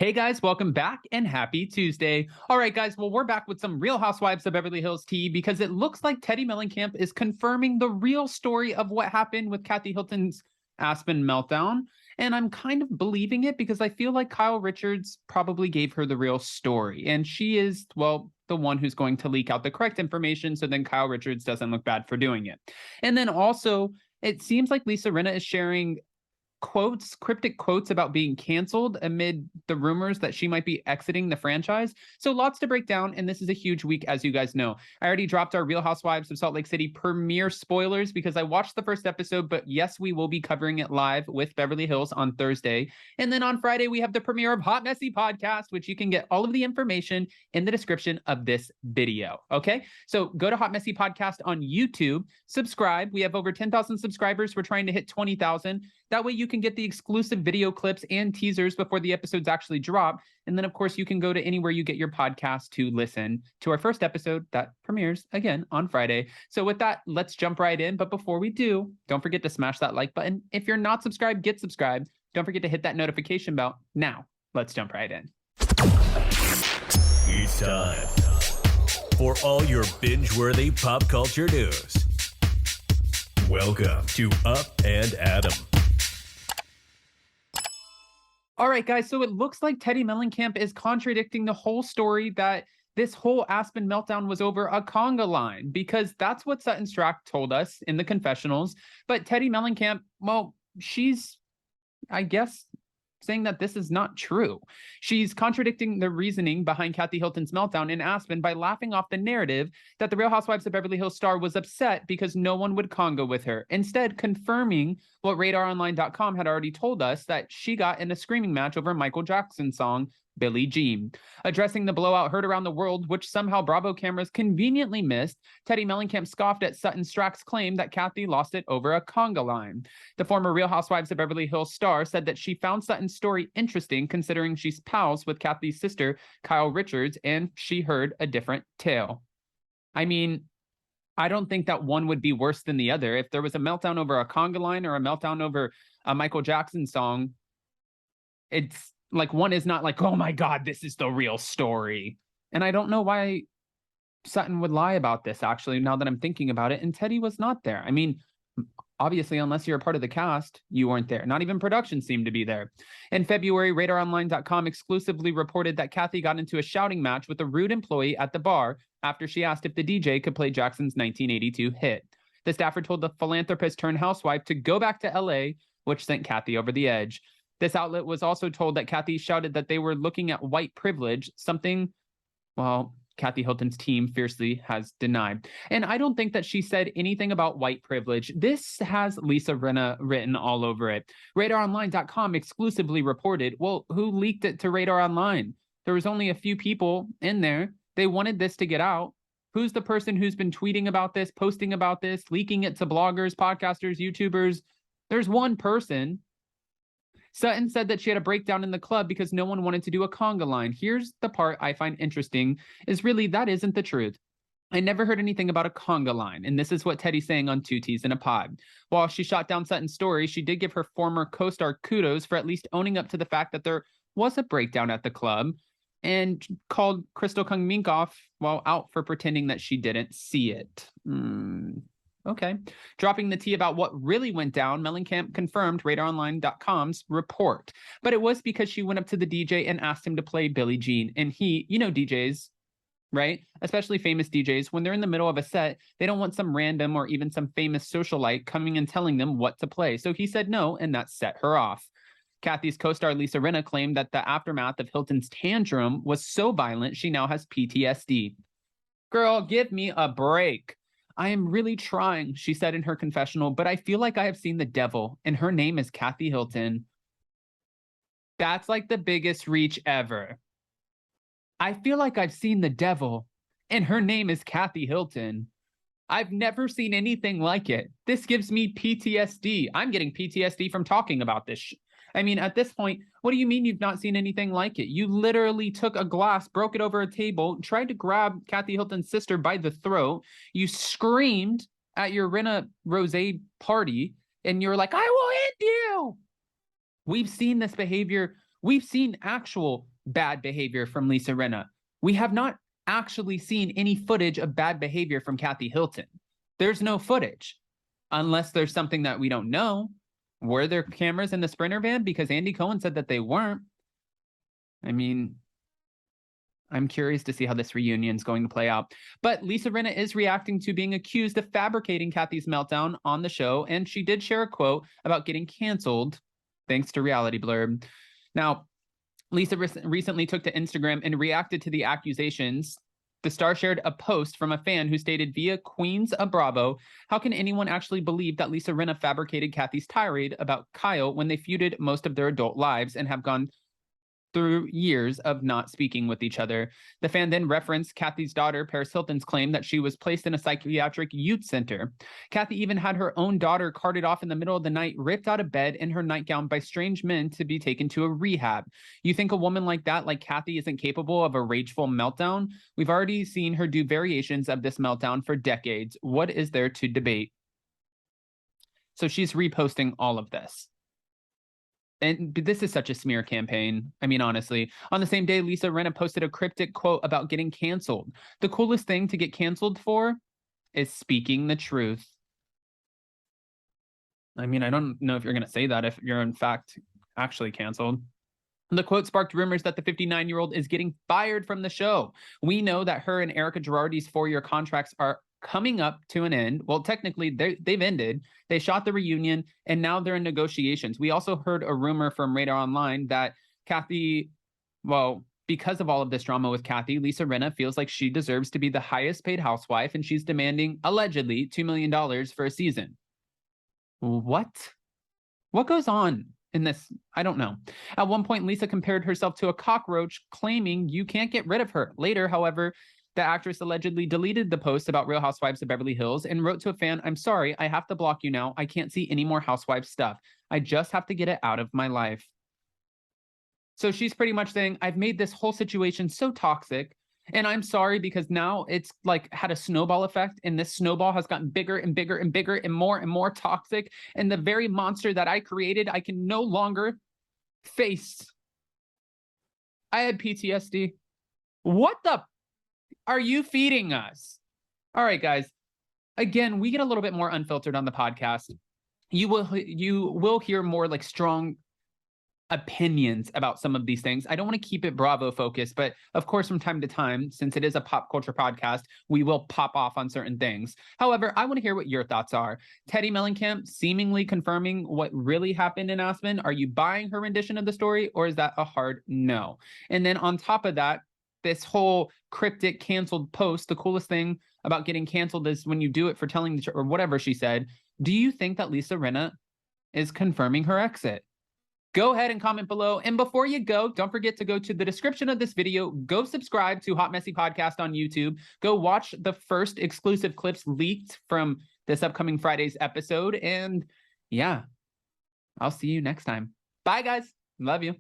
Hey guys, welcome back and happy Tuesday. All right, guys, well, we're back with some Real Housewives of Beverly Hills tea because it looks like Teddi Mellencamp is confirming the real story of what happened with Kathy Hilton's Aspen meltdown. And I'm kind of believing it because I feel like Kyle Richards probably gave her the real story. And she is, well, the one who's going to leak out the correct information so then Kyle Richards doesn't look bad for doing it. And then also, it seems like Lisa Rinna is sharing cryptic quotes about being canceled amid the rumors that she might be exiting the franchise. So lots to break down, and this is a huge week, as you guys know. I already dropped our Real Housewives of Salt Lake City premiere spoilers because I watched the first episode, but yes, we will be covering it live with Beverly Hills on Thursday. And then on Friday, we have the premiere of Hot Messy Podcast, which you can get all of the information in the description of this video, okay? So go to Hot Messy Podcast on YouTube, subscribe. We have over 10,000 subscribers. We're trying to hit 20,000. That way you can get the exclusive video clips and teasers before the episodes actually drop. And then, of course, you can go to anywhere you get your podcast to listen to our first episode that premieres again on Friday. So with that, let's jump right in. But before we do, don't forget to smash that like button. If you're not subscribed, get subscribed. Don't forget to hit that notification bell. Now, let's jump right in. It's time for all your binge-worthy pop culture news. Welcome to Up and Adam. All right, guys, so it looks like Teddi Mellencamp is contradicting the whole story that this whole Aspen meltdown was over a conga line, because that's what Sutton Strack told us in the confessionals. But Teddi Mellencamp, well, she's, I guess, saying that this is not true. She's contradicting the reasoning behind Kathy Hilton's meltdown in Aspen by laughing off the narrative that the Real Housewives of Beverly Hills star was upset because no one would conga with her, instead confirming what RadarOnline.com had already told us, that she got in a screaming match over Michael Jackson's song Billie Jean. Addressing the blowout heard around the world, which somehow Bravo cameras conveniently missed, Teddi Mellencamp scoffed at Sutton Strack's claim that Kathy lost it over a conga line. The former Real Housewives of Beverly Hills star said that she found Sutton's story interesting considering she's pals with Kathy's sister, Kyle Richards, and she heard a different tale. I mean, I don't think that one would be worse than the other. If there was a meltdown over a conga line or a meltdown over a Michael Jackson song, it's like one is not like, oh my God, this is the real story. And I don't know why Sutton would lie about this, actually, now that I'm thinking about it. And Teddi was not there. I mean, obviously, unless you're a part of the cast, you weren't there. Not even production seemed to be there. In February, RadarOnline.com exclusively reported that Kathy got into a shouting match with a rude employee at the bar after she asked if the DJ could play Jackson's 1982 hit. The staffer told the philanthropist turned housewife to go back to LA, which sent Kathy over the edge. This outlet was also told that Kathy shouted that they were looking at white privilege, something, well, Kathy Hilton's team fiercely has denied. And I don't think that she said anything about white privilege. This has Lisa Rinna written all over it. RadarOnline.com exclusively reported, well, who leaked it to Radar Online? There was only a few people in there. They wanted this to get out. Who's the person who's been tweeting about this, posting about this, leaking it to bloggers, podcasters, YouTubers? There's one person. Sutton said that she had a breakdown in the club because no one wanted to do a conga line. Here's the part I find interesting, is really that isn't the truth. I never heard anything about a conga line, and this is what Teddi's saying on Two Teas in a Pod. While she shot down Sutton's story, she did give her former co-star kudos for at least owning up to the fact that there was a breakdown at the club, and called Crystal Kung Minkoff, well, out for pretending that she didn't see it. Okay. Dropping the tea about what really went down, Mellencamp confirmed RadarOnline.com's report. But it was because she went up to the DJ and asked him to play Billie Jean. And he, you know, DJs, right? Especially famous DJs, when they're in the middle of a set, they don't want some random or even some famous socialite coming and telling them what to play. So he said no, and that set her off. Kathy's co-star Lisa Rinna claimed that the aftermath of Hilton's tantrum was so violent she now has PTSD. Girl, give me a break. I am really trying, she said in her confessional, but I feel like I have seen the devil, and her name is Kathy Hilton. That's like the biggest reach ever. I feel like I've seen the devil, and her name is Kathy Hilton. I've never seen anything like it. This gives me PTSD. I'm getting PTSD from talking about this. I mean, at this point, what do you mean you've not seen anything like it? You literally took a glass, broke it over a table, tried to grab Kathy Hilton's sister by the throat. You screamed at your Rinna Rose party, and you're like, I will hit you. We've seen this behavior. We've seen actual bad behavior from Lisa Rinna. We have not actually seen any footage of bad behavior from Kathy Hilton. There's no footage, unless there's something that we don't know. Were there cameras in the Sprinter van? Because Andy Cohen said that they weren't. I mean, I'm curious to see how this reunion is going to play out. But Lisa Rinna is reacting to being accused of fabricating Kathy's meltdown on the show, and she did share a quote about getting canceled thanks to Reality Blurb. Now, Lisa recently took to Instagram and reacted to the accusations. The star shared a post from a fan who stated via Queens of Bravo, how can anyone actually believe that Lisa Rinna fabricated Kathy's tirade about Kyle when they feuded most of their adult lives and have gone through years of not speaking with each other? The fan then referenced Kathy's daughter, Paris Hilton's claim that she was placed in a psychiatric youth center. Kathy even had her own daughter carted off in the middle of the night, ripped out of bed in her nightgown by strange men to be taken to a rehab. You think a woman like that, like Kathy, isn't capable of a rageful meltdown? We've already seen her do variations of this meltdown for decades. What is there to debate? So she's reposting all of this. And this is such a smear campaign. I mean, honestly. On the same day, Lisa Rinna posted a cryptic quote about getting canceled. The coolest thing to get canceled for is speaking the truth. I mean, I don't know if you're going to say that if you're in fact actually canceled. The quote sparked rumors that the 59-year-old is getting fired from the show. We know that her and Erica Girardi's 4-year contracts are coming up to an end. Well, technically, they've ended. They shot the reunion, and now they're in negotiations. We also heard a rumor from Radar Online that Kathy, well, because of all of this drama with Kathy, Lisa Rinna feels like she deserves to be the highest paid housewife, and she's demanding, allegedly, $2 million for a season. What? What goes on in this? I don't know. At one point, Lisa compared herself to a cockroach, claiming you can't get rid of her. Later, however, the actress allegedly deleted the post about Real Housewives of Beverly Hills and wrote to a fan, I'm sorry, I have to block you now. I can't see any more Housewives stuff. I just have to get it out of my life. So she's pretty much saying, I've made this whole situation so toxic, and I'm sorry because now it's like had a snowball effect, and this snowball has gotten bigger and bigger and bigger and more toxic, and the very monster that I created, I can no longer face. I had PTSD. What the are you feeding us? All right, guys. Again, we get a little bit more unfiltered on the podcast. You will hear more like strong opinions about some of these things. I don't want to keep it Bravo focused, but of course, from time to time, since it is a pop culture podcast, we will pop off on certain things. However, I want to hear what your thoughts are. Teddi Mellencamp seemingly confirming what really happened in Aspen. Are you buying her rendition of the story, or is that a hard no? And then on top of that, this whole cryptic canceled post, the coolest thing about getting canceled is when you do it for telling the truth, or whatever she said. Do you think that Lisa Rinna is confirming her exit? Go ahead and comment below. And before you go, don't forget to go to the description of this video. Go subscribe to Hot Messy Podcast on YouTube. Go watch the first exclusive clips leaked from this upcoming Friday's episode. And yeah, I'll see you next time. Bye, guys. Love you.